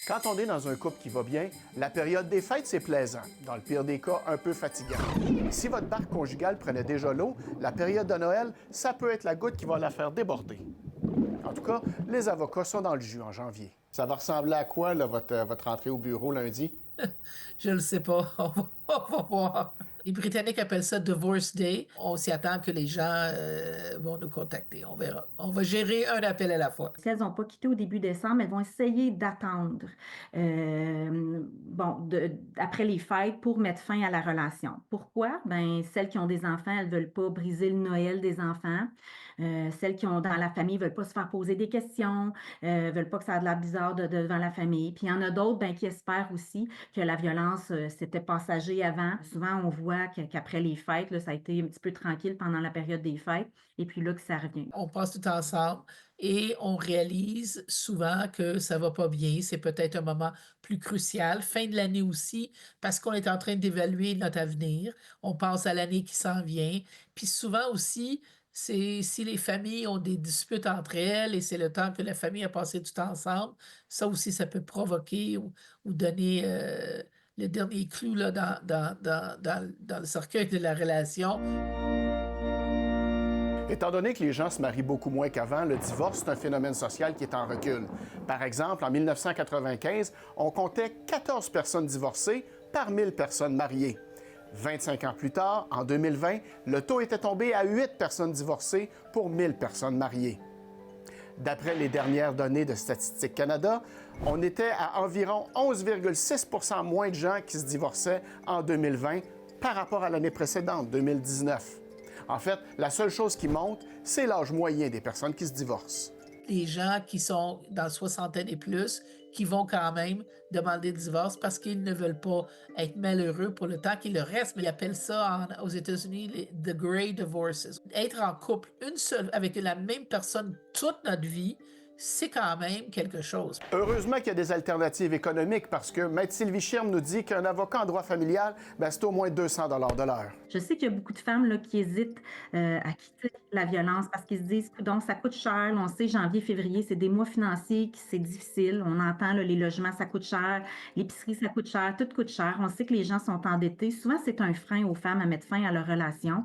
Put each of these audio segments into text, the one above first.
Quand on est dans un couple qui va bien, la période des fêtes, c'est plaisant. Dans le pire des cas, un peu fatigant. Si votre barque conjugale prenait déjà l'eau, la période de Noël, ça peut être la goutte qui va la faire déborder. En tout cas, les avocats sont dans le jus en janvier. Ça va ressembler à quoi, là, votre entrée au bureau lundi? Je ne sais pas. On va voir. Les Britanniques appellent ça Divorce Day. On s'y attend que les gens vont nous contacter. On verra. On va gérer un appel à la fois. Si elles n'ont pas quitté au début décembre, elles vont essayer d'attendre après les fêtes pour mettre fin à la relation. Pourquoi? Ben, celles qui ont des enfants, elles ne veulent pas briser le Noël des enfants. Celles qui ont dans la famille ne veulent pas se faire poser des questions, ne veulent pas que ça ait de l'air bizarre devant la famille. Puis il y en a d'autres ben, qui espèrent aussi que la violence, c'était passager avant. Souvent, on voit qu'après les fêtes, là, ça a été un petit peu tranquille pendant la période des fêtes, et puis là que ça revient. On passe tout ensemble et on réalise souvent que ça va pas bien. C'est peut-être un moment plus crucial, fin de l'année aussi, parce qu'on est en train d'évaluer notre avenir. On pense à l'année qui s'en vient. Puis souvent aussi, c'est si les familles ont des disputes entre elles et c'est le temps que la famille a passé du temps ensemble, ça aussi, ça peut provoquer ou donner le dernier clou là, dans le cercueil de la relation. Étant donné que les gens se marient beaucoup moins qu'avant, le divorce, c'est un phénomène social qui est en recul. Par exemple, en 1995, on comptait 14 personnes divorcées par 1000 personnes mariées. 25 ans plus tard, en 2020, le taux était tombé à 8 personnes divorcées pour 1000 personnes mariées. D'après les dernières données de Statistique Canada, on était à environ 11,6 % moins de gens qui se divorçaient en 2020 par rapport à l'année précédente, 2019. En fait, la seule chose qui monte, c'est l'âge moyen des personnes qui se divorcent. Les gens qui sont dans la soixantaine et plus, qui vont quand même demander le divorce parce qu'ils ne veulent pas être malheureux pour le temps qu'il leur reste. Mais ils appellent ça aux États-Unis the Grey Divorces. Être en couple une seule avec la même personne toute notre vie, c'est quand même quelque chose. Heureusement qu'il y a des alternatives économiques parce que Maître Sylvie Schirm nous dit qu'un avocat en droit familial, c'est au moins 200 $ de l'heure. Je sais qu'il y a beaucoup de femmes là, qui hésitent à quitter la violence parce qu'ils se disent donc ça coûte cher. On sait, janvier, février, c'est des mois financiers qui c'est difficile. On entend là, les logements, ça coûte cher, l'épicerie, ça coûte cher, tout coûte cher. On sait que les gens sont endettés. Souvent, c'est un frein aux femmes à mettre fin à leur relation.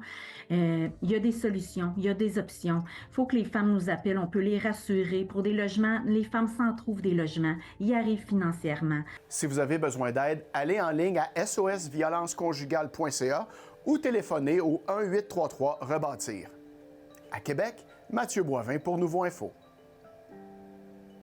Il y a des solutions, il y a des options. Il faut que les femmes nous appellent, on peut les rassurer. Pour des logements, les femmes s'en trouvent des logements. Ils arrivent financièrement. Si vous avez besoin d'aide, allez en ligne à sosviolenceconjugale.ca ou téléphonez au 1-833-REBâTIR. À Québec, Mathieu Boivin pour Nouveau Info.